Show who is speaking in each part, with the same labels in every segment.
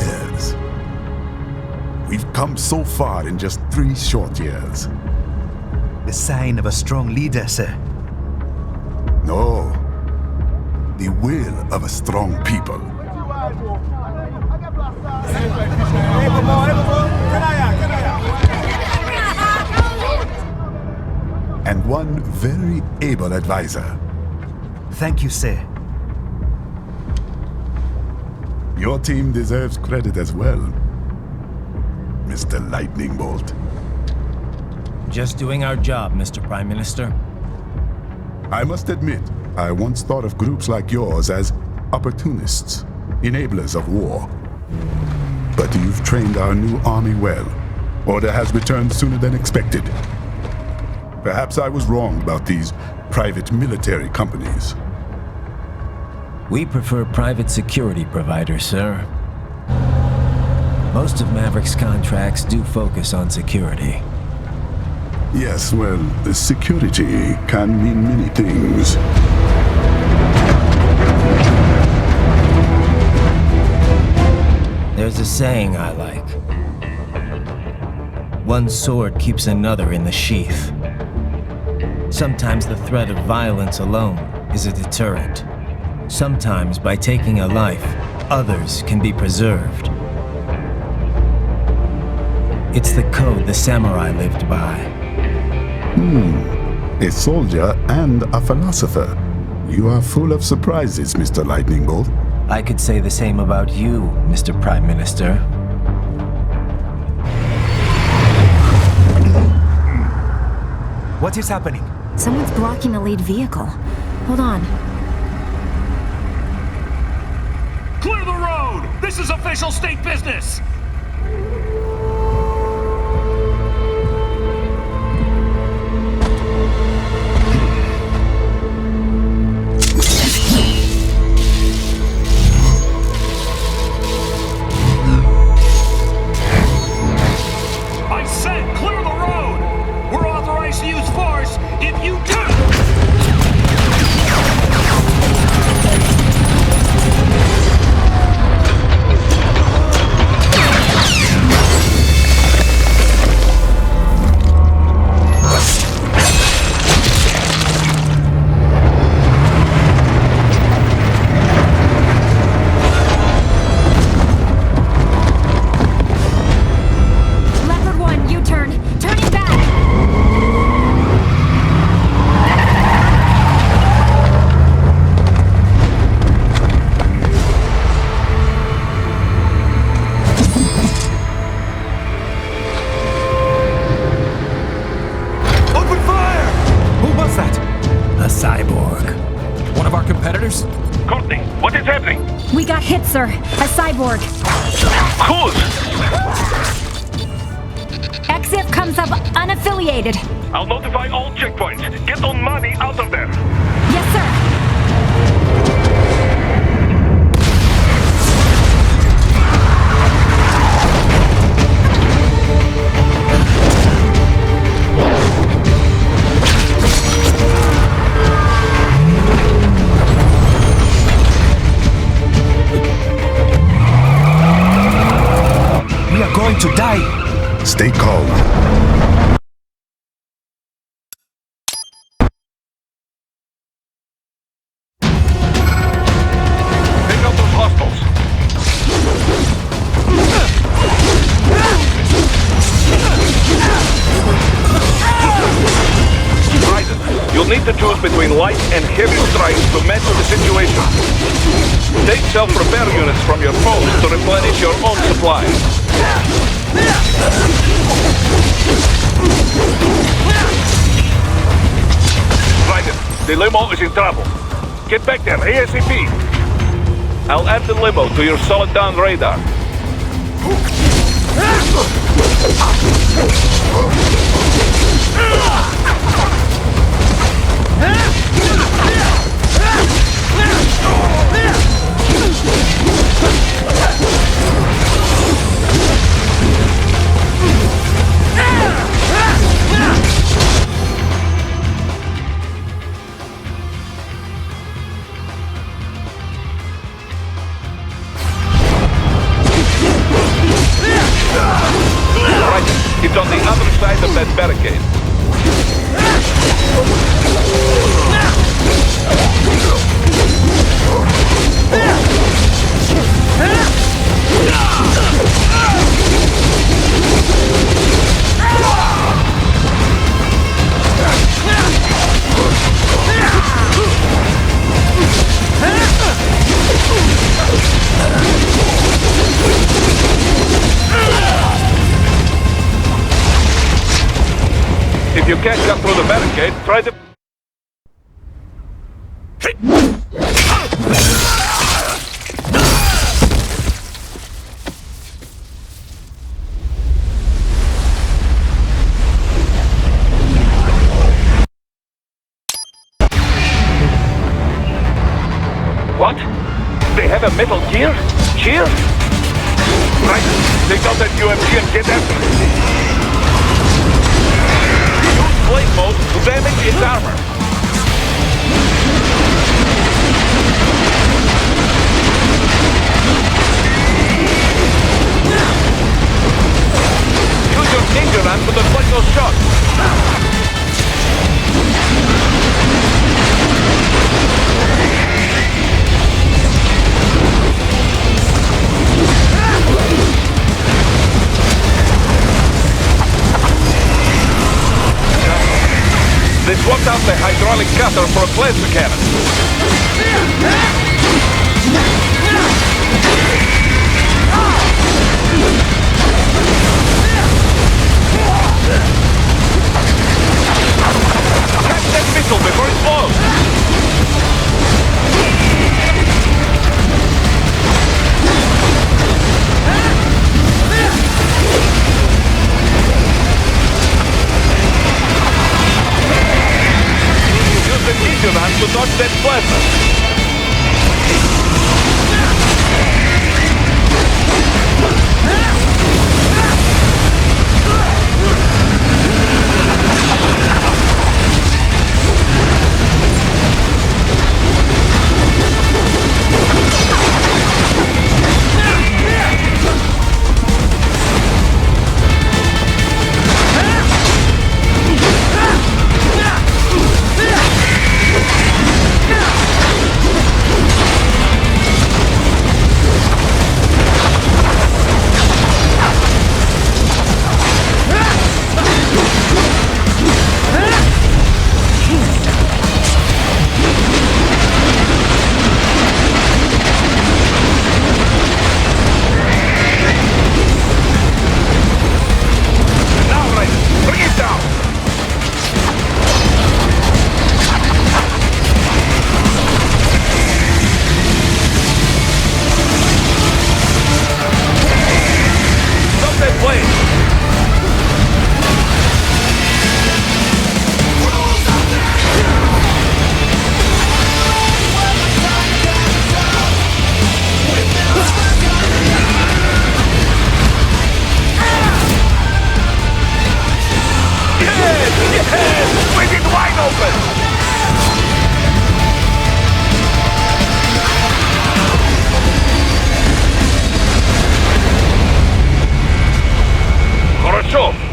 Speaker 1: years. We've come so far in just 3 short years.
Speaker 2: The sign of a strong leader, sir.
Speaker 1: No. The will of a strong people. And one very able advisor.
Speaker 2: Thank you, sir.
Speaker 1: Your team deserves credit as well, Mr. Lightning Bolt.
Speaker 3: Just doing our job, Mr. Prime Minister.
Speaker 1: I must admit, I once thought of groups like yours as opportunists, enablers of war. But you've trained our new army well. Order has returned sooner than expected. Perhaps I was wrong about these private military companies.
Speaker 3: We prefer private security providers, sir. Most of Maverick's contracts do focus on security.
Speaker 1: Yes, well, security can mean many things.
Speaker 3: There's a saying I like. One sword keeps another in the sheath. Sometimes the threat of violence alone is a deterrent. Sometimes by taking a life, others can be preserved. It's the code the samurai lived by.
Speaker 1: A soldier and a philosopher. You are full of surprises, Mr. Lightning Bolt.
Speaker 3: I could say the same about you, Mr. Prime Minister.
Speaker 2: What is happening?
Speaker 4: Someone's blocking the lead vehicle. Hold on.
Speaker 5: Clear the road! This is official state business! I said clear the road! We're authorized to use force if you do!
Speaker 4: Leopard 1, U-turn. Turning back.
Speaker 2: Open fire! Who was that?
Speaker 3: A cyborg.
Speaker 5: One of our competitors? Courtney, what is happening?
Speaker 4: We got hit, sir. A cyborg.
Speaker 5: Whose?
Speaker 4: Exit comes up unaffiliated.
Speaker 5: I'll notify all checkpoints. Get on money out of there.
Speaker 4: Yes, sir.
Speaker 2: We are going to die.
Speaker 1: Stay calm.
Speaker 5: Take out those hostiles. Raiden, you'll need to choose between light and heavy strikes to match the situation. Take self-repair units from your foes to replenish your own supplies. Raiden, the limo is in trouble. Get back there, ASAP. I'll add the limo to your solid down radar. It's on the other side of that barricade. If you can't cut through the barricade, try the... What? They have a metal gear? Cheer? Right. Take out that UMG and get after it. Use blade mode to damage its armor. Use your ninja run to deflect those shots. They swapped out the hydraulic cutter for a plasma cannon. Catch that missile before it blows! Use the ninja run to dodge that plasma.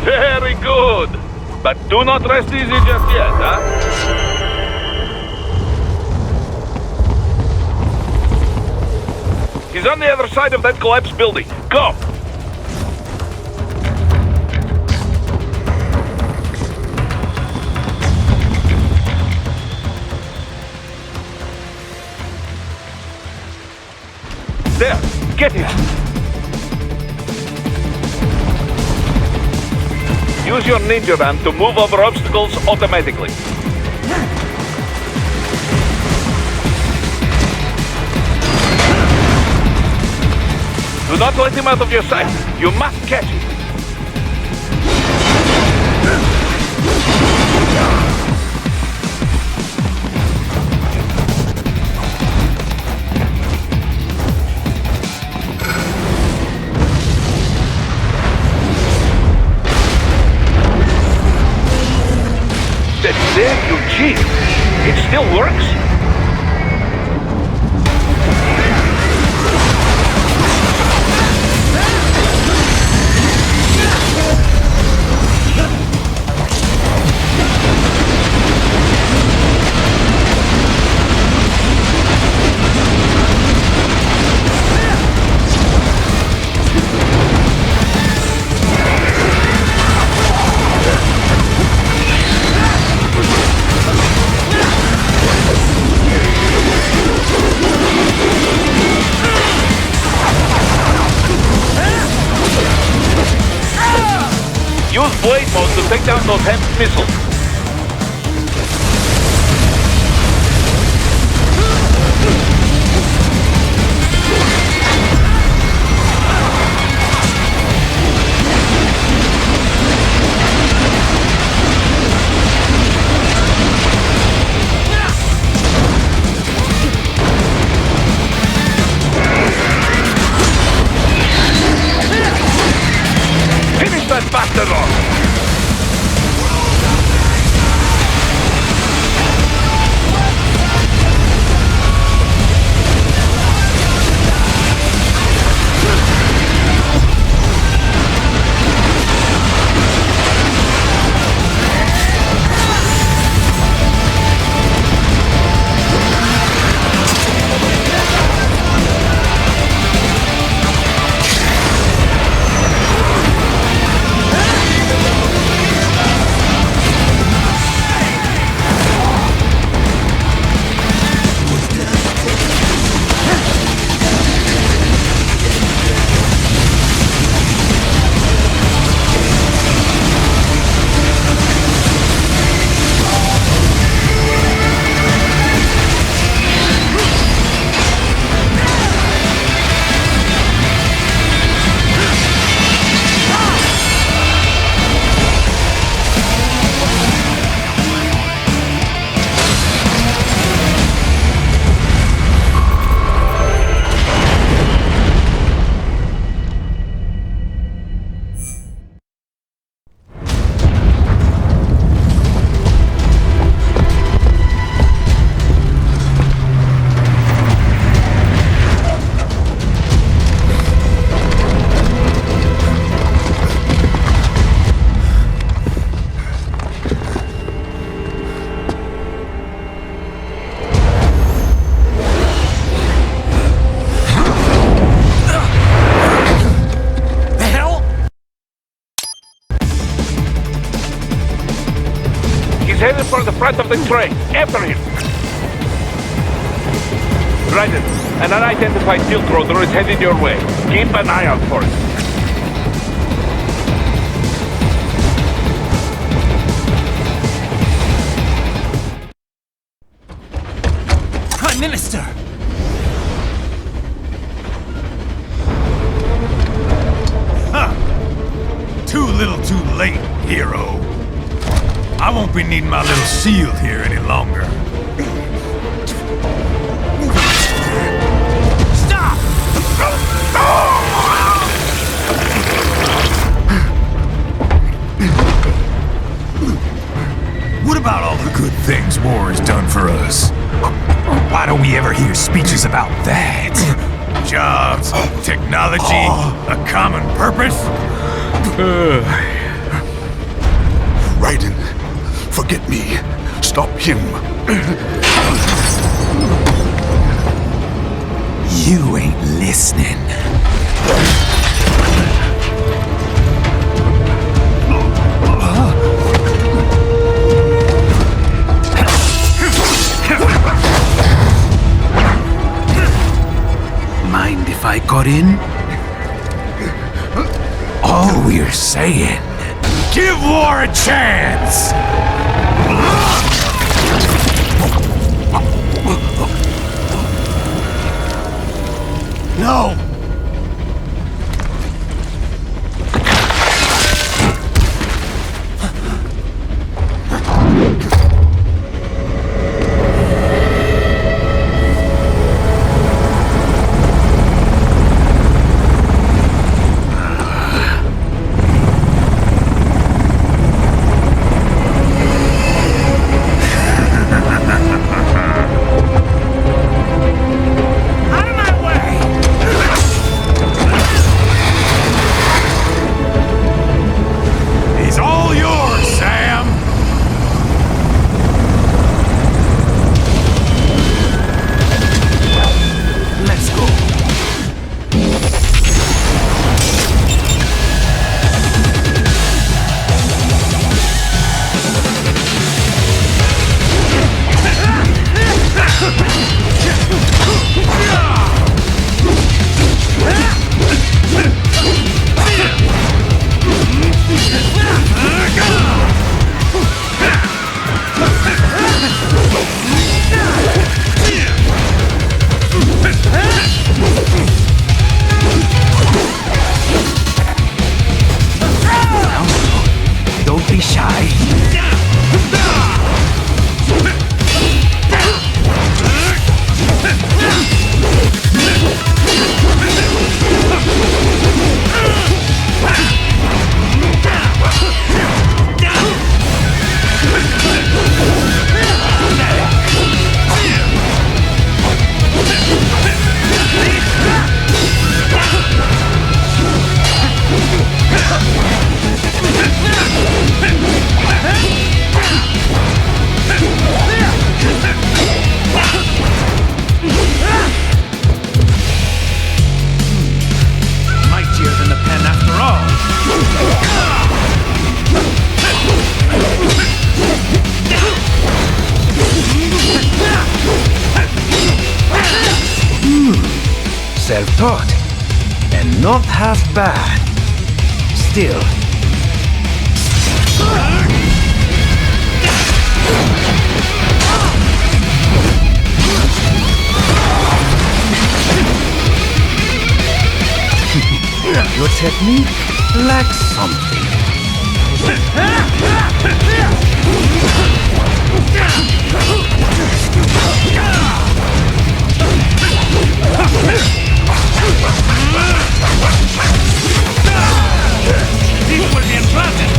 Speaker 5: Very good! But do not rest easy just yet, huh? He's on the other side of that collapsed building. Go! There! Get him! Use your ninja run to move over obstacles automatically. Do not let him out of your sight. You must catch him. There, you cheat. It still works? blade mode to take down those heavy missiles. Finish that bastard off! Headed for the front of the train. After him. Raiden, an unidentified Silk Roader is headed your way. Keep an eye out for it.
Speaker 2: Prime Minister!
Speaker 6: Huh. Too little too late, hero. I won't be needing my little shield here any longer.
Speaker 2: Stop!
Speaker 6: What about all the good things war has done for us? Why don't we ever hear speeches about that? Jobs, technology, a common purpose?
Speaker 1: Raiden, forget me. Stop him.
Speaker 6: You ain't listening. Mind if I got in? All we're saying, give war a chance! No!
Speaker 2: Out of my way!
Speaker 7: thought. And not half bad. Still. Your technique lacks something.
Speaker 2: These will be implanted!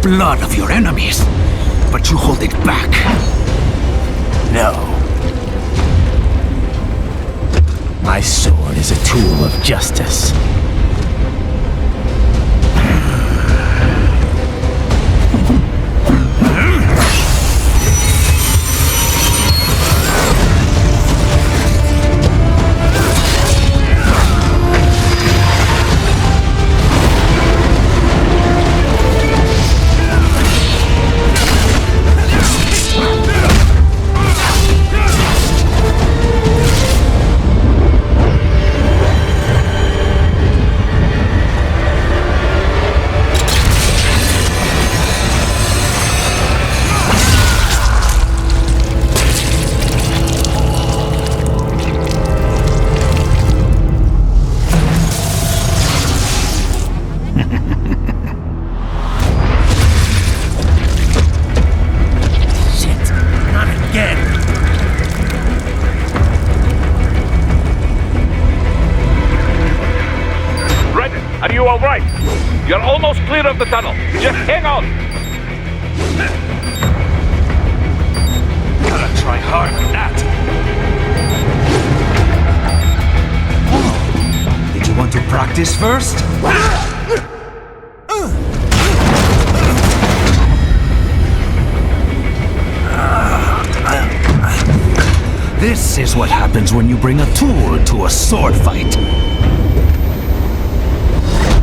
Speaker 7: Blood of your enemies, but you hold it back. No.
Speaker 3: My sword is a tool of justice.
Speaker 5: You're almost clear of the tunnel. Just hang on.
Speaker 7: Gotta try hard on that. Did you want to practice first? This is what happens when you bring a tool to a sword fight.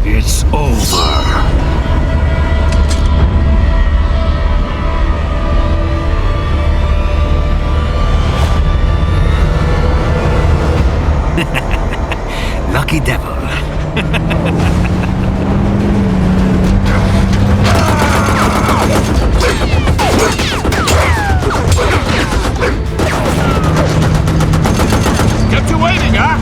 Speaker 7: It's over. Lucky devil.
Speaker 2: Kept you waiting, huh?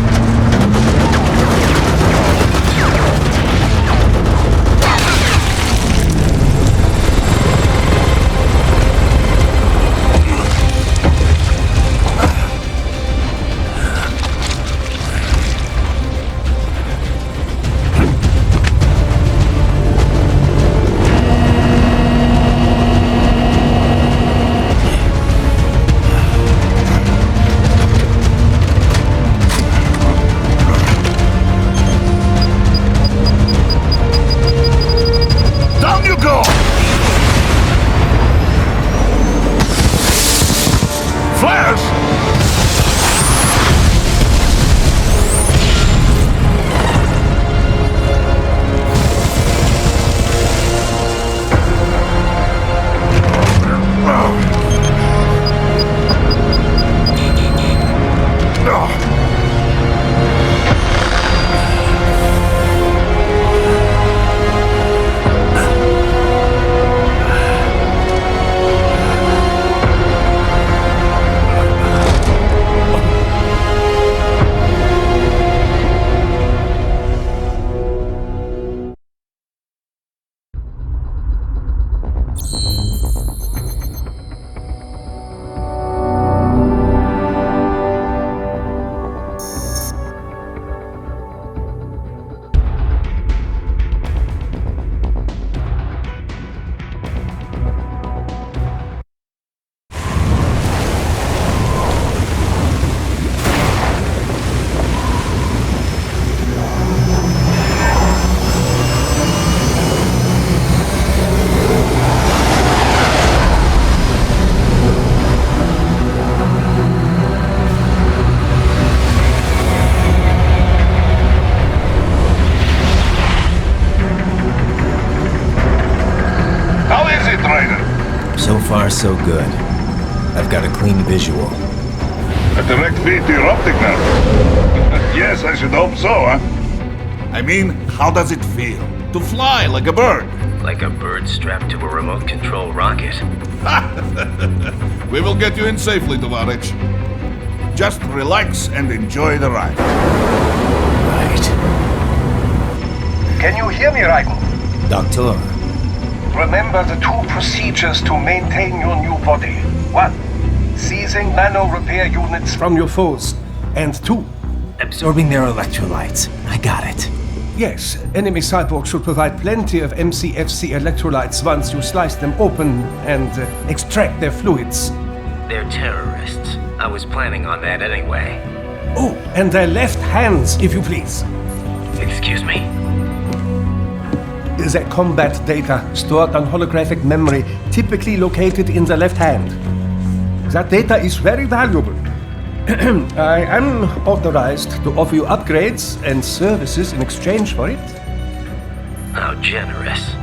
Speaker 3: far, so good. I've got a clean visual.
Speaker 8: A direct feed to your optic nerve. Yes, I should hope so, huh?
Speaker 2: I mean, how does it feel? To fly like a bird?
Speaker 3: Like a bird strapped to a remote control rocket.
Speaker 2: We will get you in safely, Tovarich. Just relax and enjoy the ride.
Speaker 3: Right.
Speaker 9: Can you hear me, Raiko?
Speaker 3: Doctor.
Speaker 9: Remember the two procedures to maintain your new body. 1. Seizing nano repair units from your foes. And 2.
Speaker 3: Absorbing their electrolytes. I got it.
Speaker 9: Yes, enemy cyborgs should provide plenty of MCFC electrolytes once you slice them open and extract their fluids.
Speaker 3: They're terrorists. I was planning on that anyway.
Speaker 9: Oh, and their left hands, if you please.
Speaker 3: Excuse me?
Speaker 9: The combat data stored on holographic memory, typically located in the left hand. That data is very valuable. I am authorized to offer you upgrades and services in exchange for it.
Speaker 3: How generous.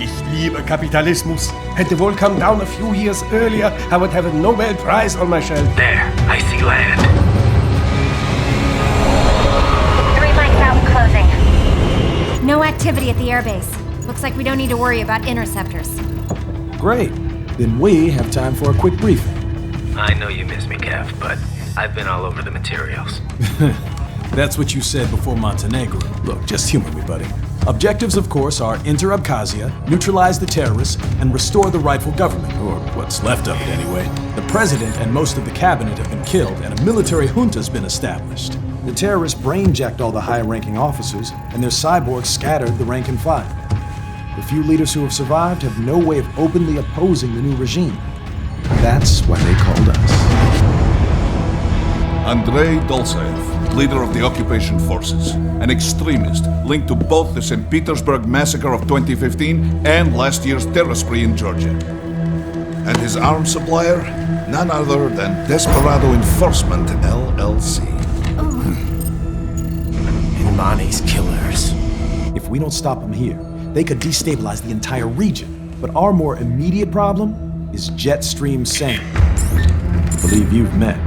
Speaker 9: Ich liebe Kapitalismus. Had the world come down a few years earlier, I would have a Nobel Prize on my shelf.
Speaker 3: There, I see land.
Speaker 4: 3 mics out and closing. No activity at the airbase. Looks like we don't need to worry about interceptors.
Speaker 10: Great. Then we have time for a quick briefing.
Speaker 3: I know you miss me, Kev, but I've been all over the materials.
Speaker 10: That's what you said before Montenegro. Look, just humor me, buddy. Objectives, of course, are enter Abkhazia, neutralize the terrorists, and restore the rightful government, or what's left of it anyway. The president and most of the cabinet have been killed, and a military junta's been established. The terrorists brain-jacked all the high-ranking officers, and their cyborgs scattered the rank and file. The few leaders who have survived have no way of openly opposing the new regime. That's why they called us.
Speaker 2: Andrei Dolzaev, leader of the occupation forces, an extremist linked to both the St. Petersburg massacre of 2015 and last year's terror spree in Georgia. And his arms supplier, none other than Desperado Enforcement, LLC.
Speaker 3: Imani's killers.
Speaker 10: If we don't stop them here, they could destabilize the entire region. But our more immediate problem is Jetstream Sam. I believe you've met.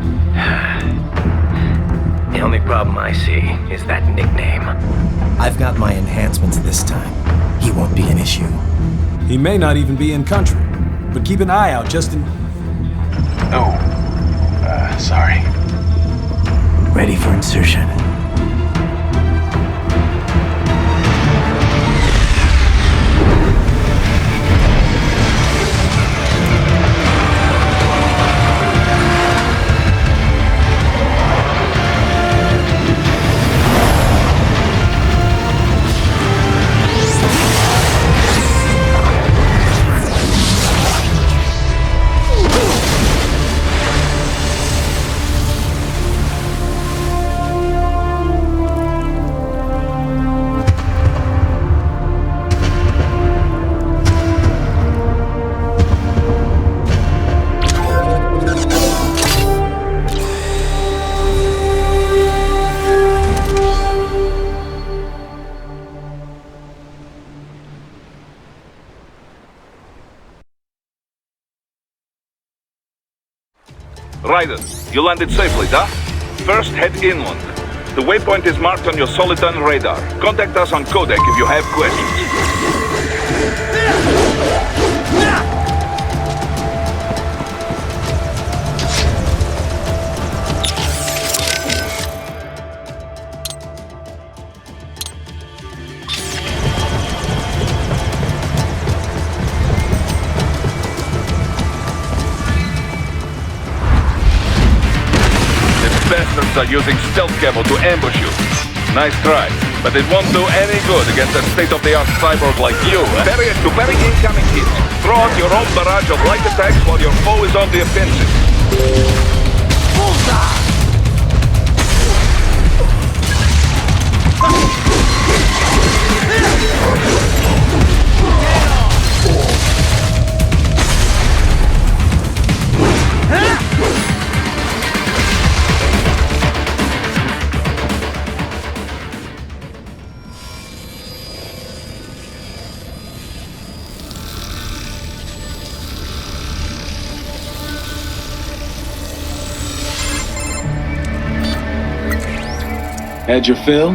Speaker 3: The only problem I see is that nickname. I've got my enhancements this time. He won't be an issue.
Speaker 10: He may not even be in country, but keep an eye out just in...
Speaker 9: Oh, sorry.
Speaker 3: Ready for insertion.
Speaker 5: Ryder, you landed safely, huh? First, head inland. The waypoint is marked on your Soliton radar. Contact us on codec if you have questions. Bastards are using stealth camo to ambush you. Nice try, but it won't do any good against a state-of-the-art cyborg like you. Parry it to parry incoming hits. Throw out your own barrage of light attacks while your foe is on the offensive. Bullseye!
Speaker 11: Had your fill?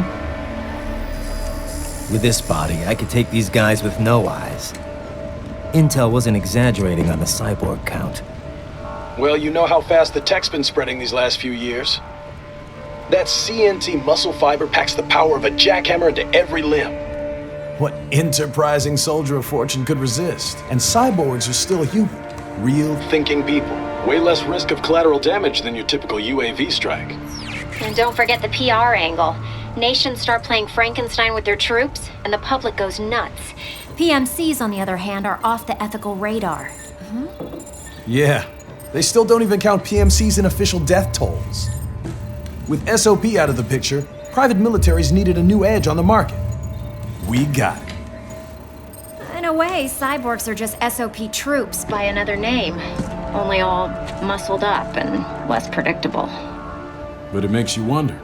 Speaker 3: With this body, I could take these guys with no eyes. Intel wasn't exaggerating on the cyborg count.
Speaker 11: Well, you know how fast the tech's been spreading these last few years. That CNT muscle fiber packs the power of a jackhammer into every limb.
Speaker 10: What enterprising soldier of fortune could resist? And cyborgs are still human. Real
Speaker 11: thinking people. Way less risk of collateral damage than your typical UAV strike.
Speaker 4: And don't forget the PR angle. Nations start playing Frankenstein with their troops, and the public goes nuts. PMCs, on the other hand, are off the ethical radar.
Speaker 10: Yeah, they still don't even count PMCs in official death tolls. With SOP out of the picture, private militaries needed a new edge on the market. We got it.
Speaker 4: In a way, cyborgs are just SOP troops by another name. Only all muscled up and less predictable.
Speaker 10: But it makes you wonder,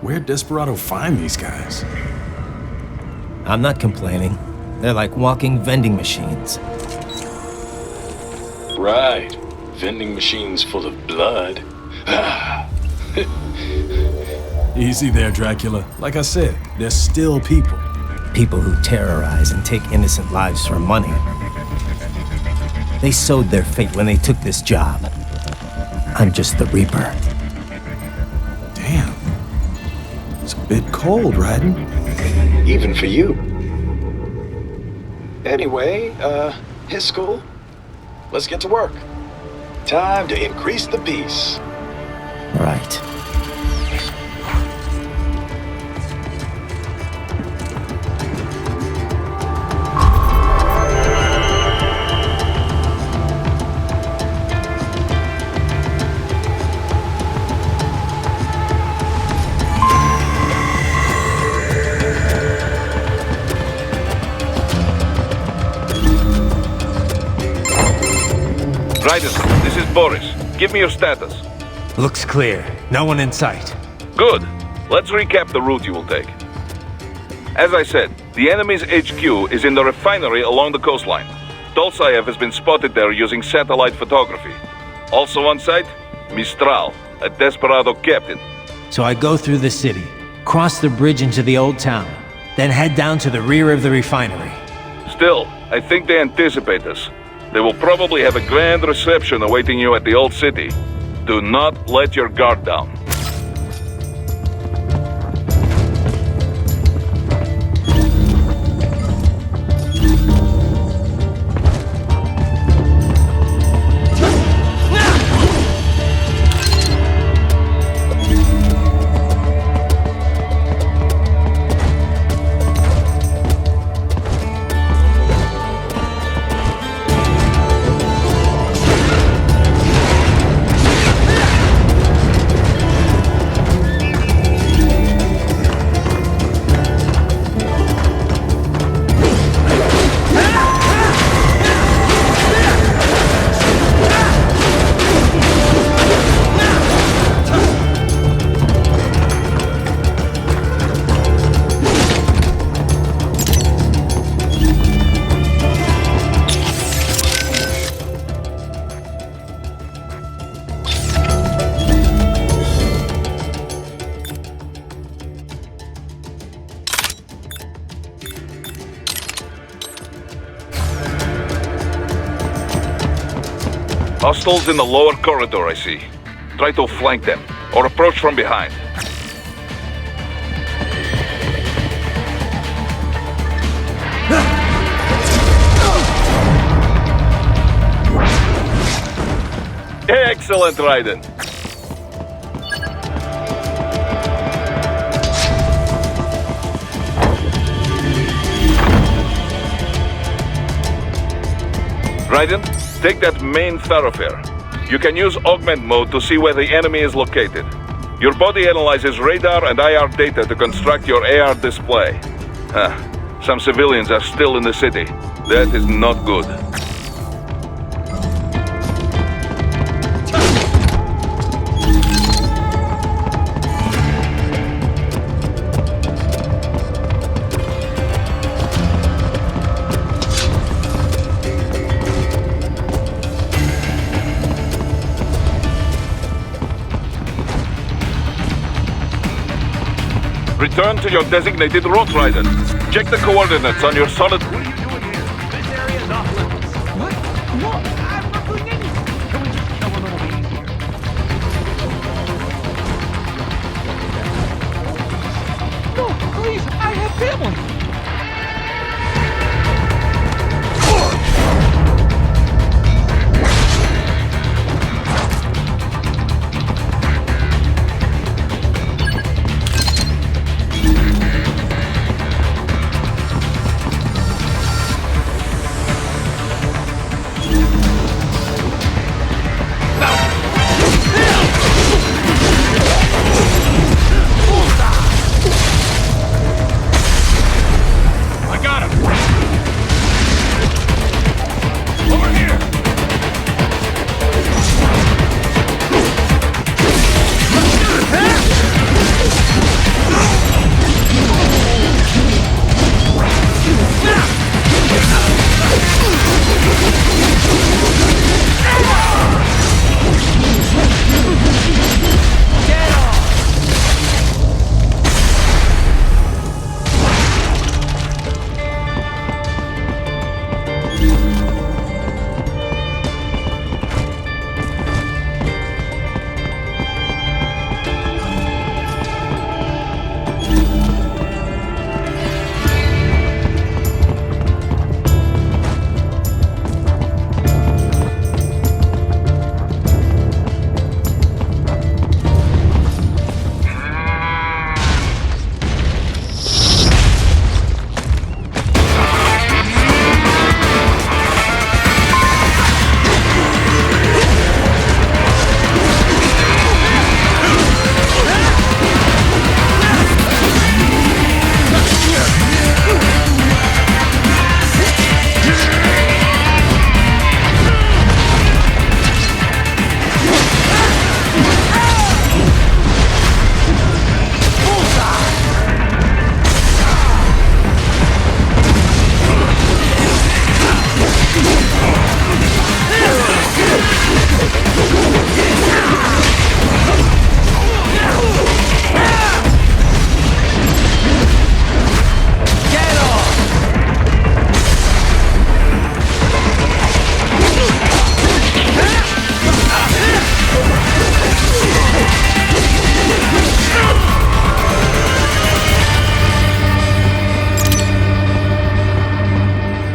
Speaker 10: where'd Desperado find these guys?
Speaker 3: I'm not complaining. They're like walking vending machines.
Speaker 11: Right. Vending machines full of blood.
Speaker 10: Easy there, Dracula. Like I said, they're still people.
Speaker 3: People who terrorize and take innocent lives for money. They sowed their fate when they took this job. I'm just the Reaper.
Speaker 10: Damn. It's a bit cold, Raiden.
Speaker 11: Even for you. Anyway, his school. Let's get to work. Time to increase the peace.
Speaker 3: Right.
Speaker 5: Raiden, this is Boris. Give me your status.
Speaker 3: Looks clear. No one in sight.
Speaker 5: Good. Let's recap the route you will take. As I said, the enemy's HQ is in the refinery along the coastline. Dolsaev has been spotted there using satellite photography. Also on site, Mistral, a Desperado captain.
Speaker 3: So I go through the city, cross the bridge into the old town, then head down to the rear of the refinery.
Speaker 5: Still, I think they anticipate us. They will probably have a grand reception awaiting you at the old city. Do not let your guard down. Hostiles in the lower corridor, I see. Try to flank them, or approach from behind. Excellent, Raiden. Raiden, take that main thoroughfare. You can use augment mode to see where the enemy is located. Your body analyzes radar and IR data to construct your AR display. Some civilians are still in the city. That is not good. Return to your designated route, Raiden. Check the coordinates on your solid...
Speaker 12: What are you doing in this area is off limits. What? No, I'm not doing anything. Can we just kill a little bit easier? No, please, I have family.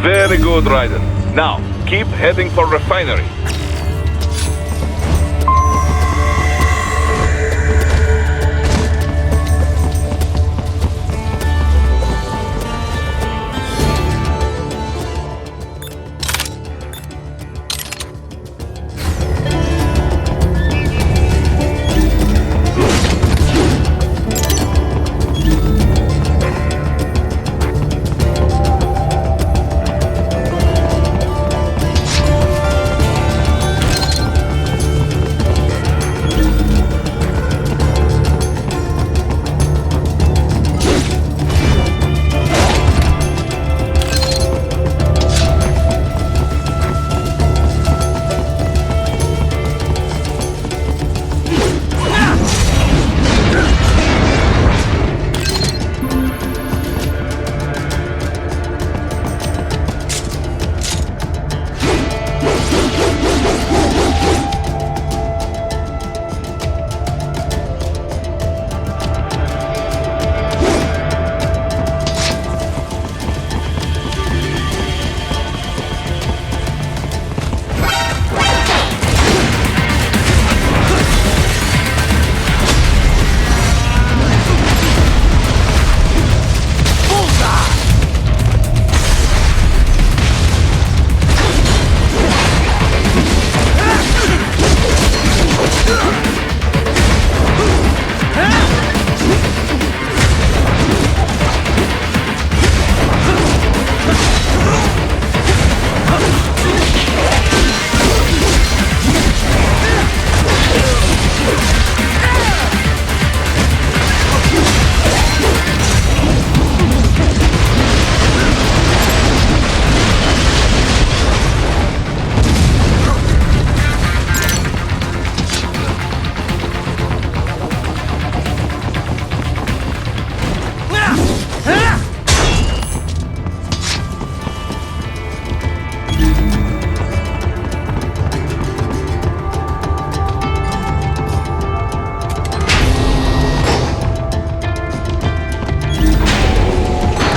Speaker 5: Very good, Raiden. Now, keep heading for refinery.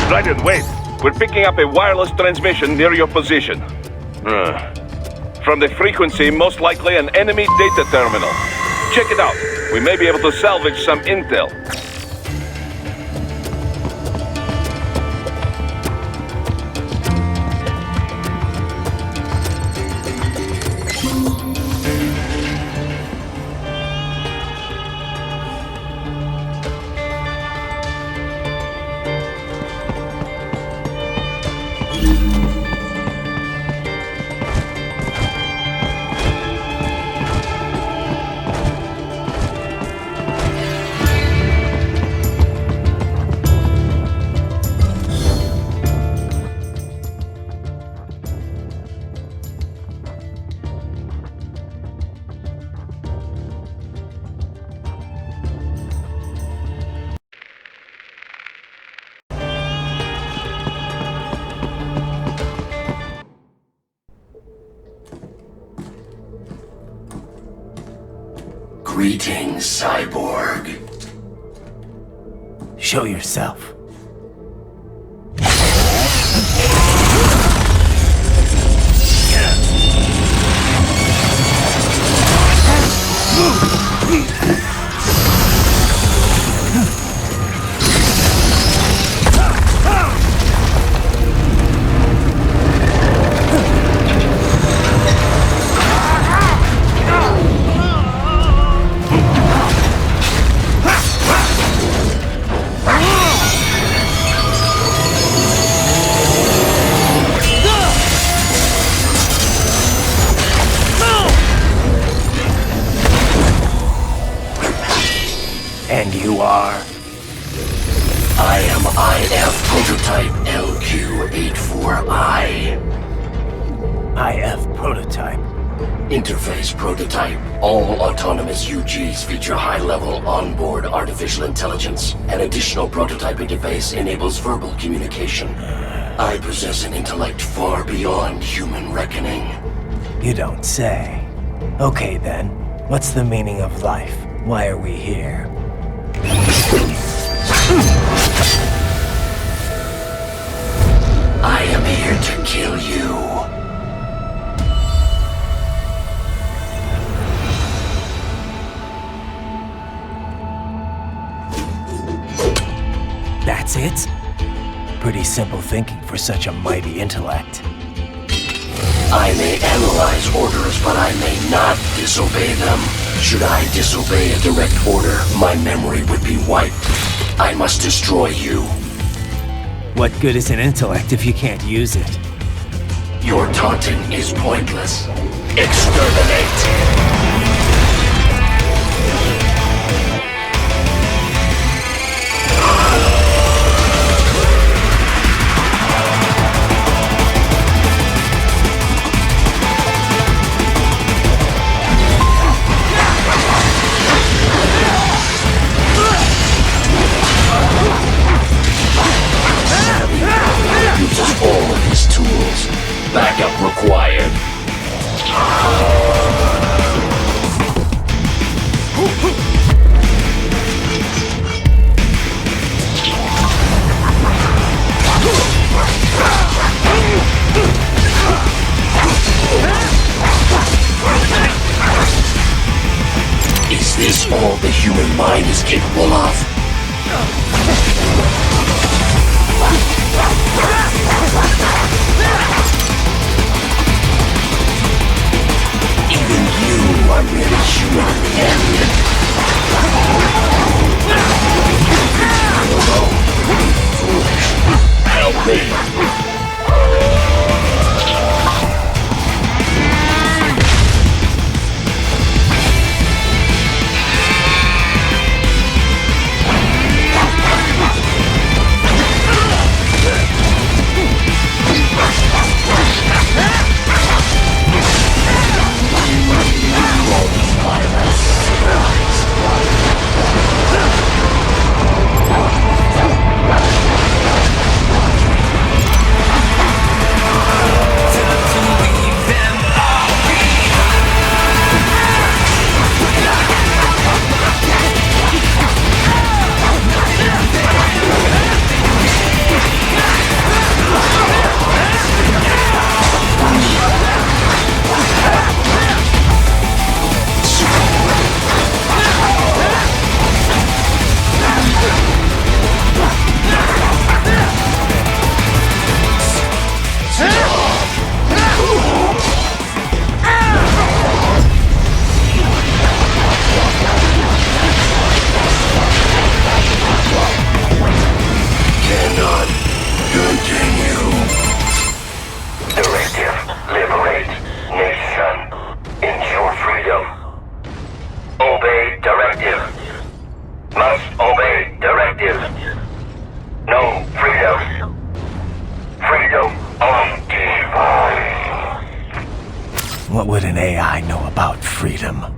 Speaker 8: Raiden, wait!
Speaker 5: We're picking up a wireless transmission near your position. From the frequency, most likely an enemy data terminal. Check it out. We may be able to salvage some intel.
Speaker 13: Greetings, cyborg.
Speaker 3: Show yourself. And you are?
Speaker 13: I am IF Prototype LQ84I.
Speaker 3: IF Prototype.
Speaker 13: Interface Prototype. All autonomous UGs feature high-level onboard artificial intelligence. An additional prototype interface enables verbal communication. I possess an intellect far beyond human reckoning.
Speaker 3: You don't say. Okay then, what's the meaning of life? Why are we here?
Speaker 13: I am here to kill you.
Speaker 3: That's it? Pretty simple thinking for such a mighty intellect.
Speaker 13: I may analyze orders, but I may not disobey them. Should I disobey a direct order, my memory would be wiped. I must destroy you.
Speaker 3: What good is an intellect if you can't use it?
Speaker 13: Your taunting is pointless. Exterminate! Uses all of his tools. Backup required. Is this all the human mind is capable of? Even you are really human in the end. Alone, foolish. Help me.
Speaker 3: freedom.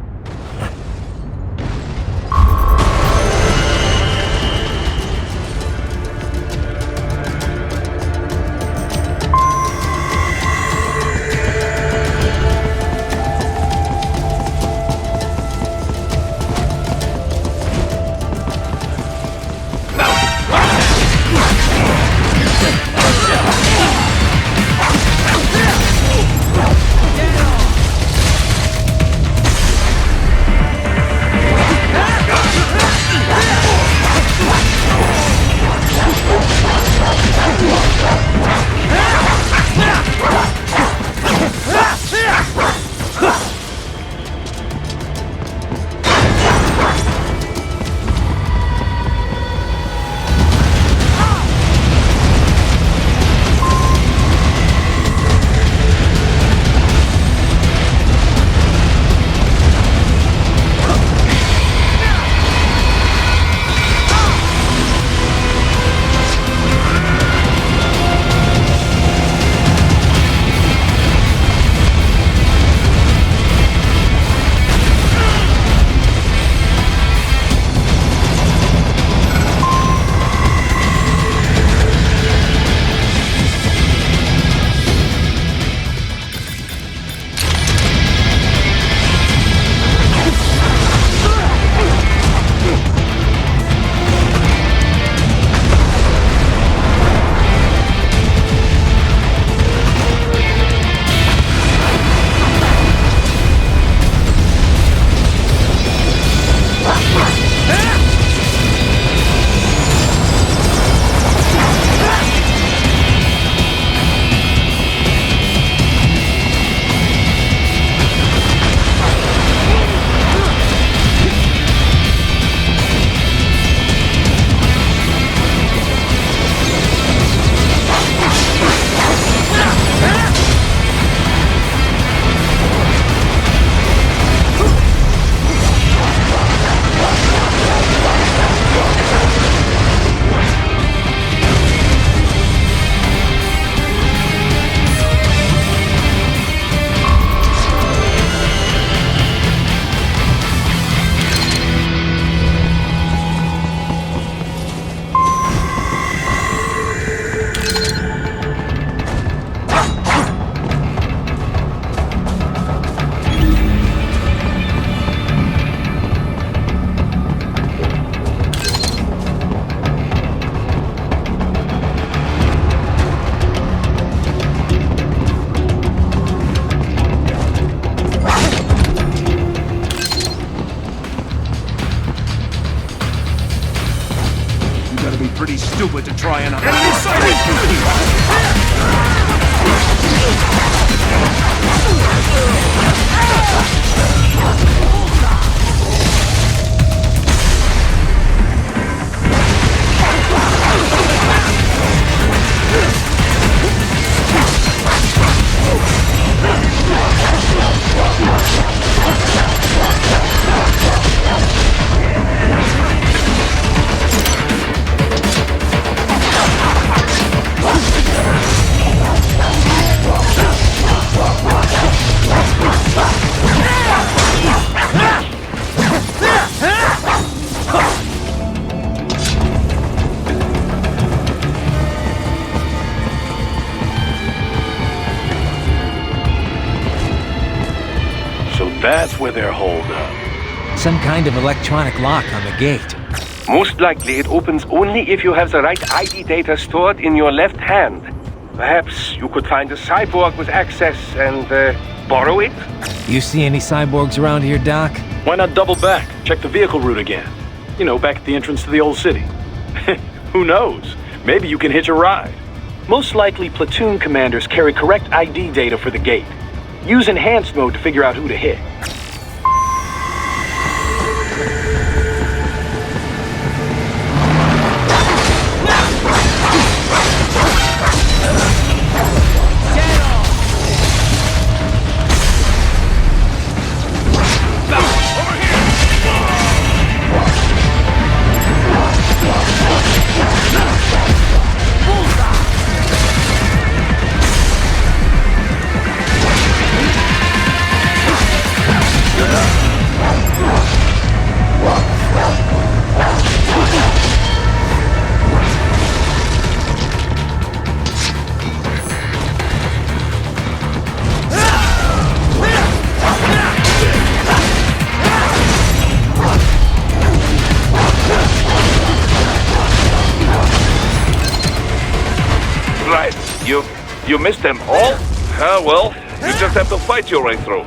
Speaker 12: Pretty stupid to try and...
Speaker 7: That's where they're holed up.
Speaker 3: Some kind of electronic lock on the gate.
Speaker 14: Most likely it opens only if you have the right ID data stored in your left hand. Perhaps you could find a cyborg with access and borrow it?
Speaker 3: You see any cyborgs around here, Doc?
Speaker 11: Why not double back? Check the vehicle route again. You know, back at the entrance to the old city. Who knows? Maybe you can hitch a ride. Most likely platoon commanders carry correct ID data for the gate. Use enhanced mode to figure out who to hit.
Speaker 5: You missed them all? Ah, well, you just have to fight your way through.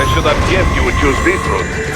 Speaker 5: I should have guessed you would choose this route.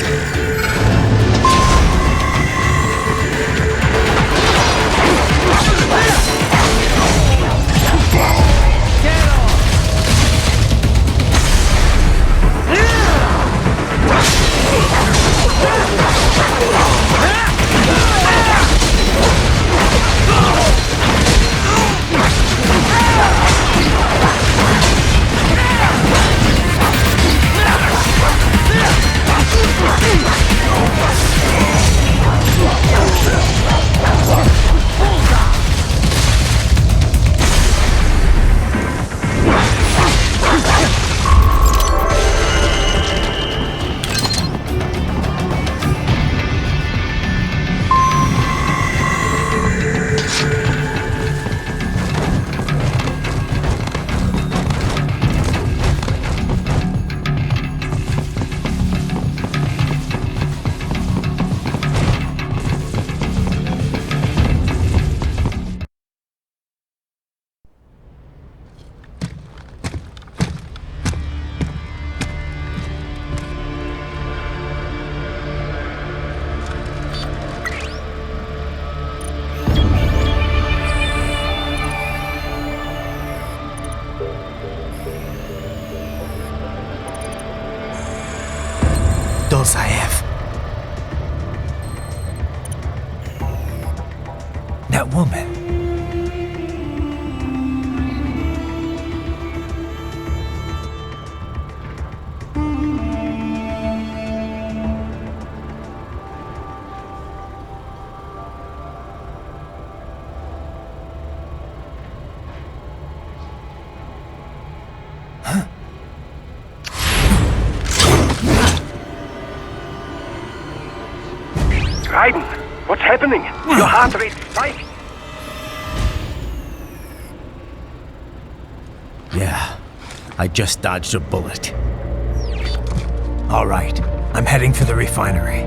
Speaker 3: That woman.
Speaker 14: Raiden, what's happening? Your heart rate spiked.
Speaker 3: Yeah, I just dodged a bullet. All right, I'm heading for the refinery.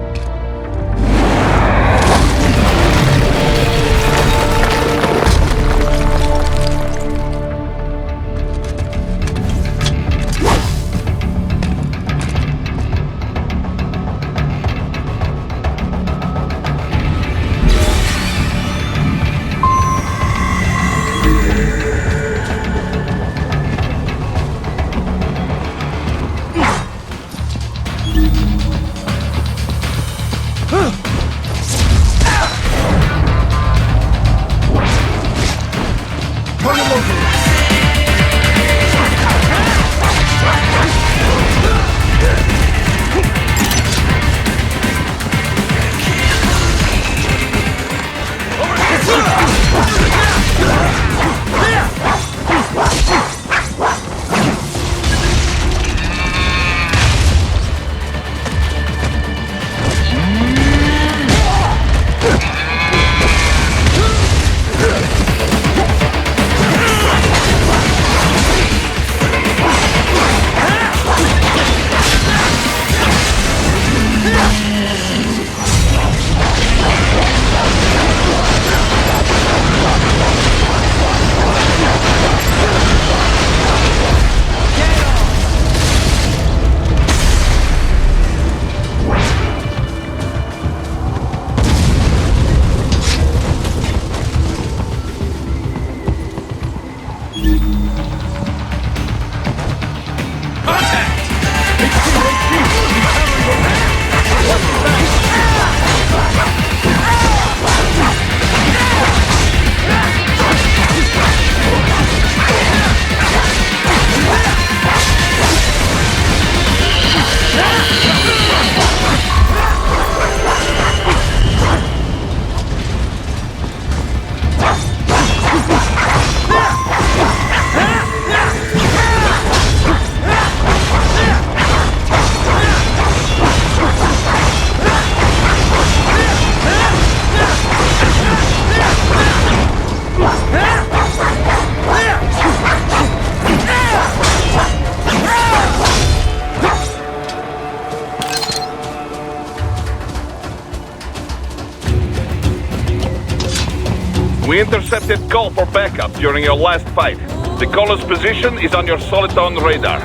Speaker 5: We intercepted call for backup during your last fight. The caller's position is on your Soliton radar.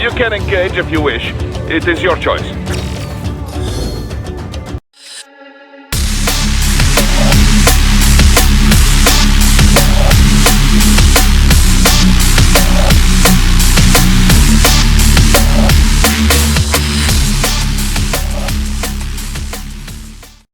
Speaker 5: You can engage if you wish. It is your choice.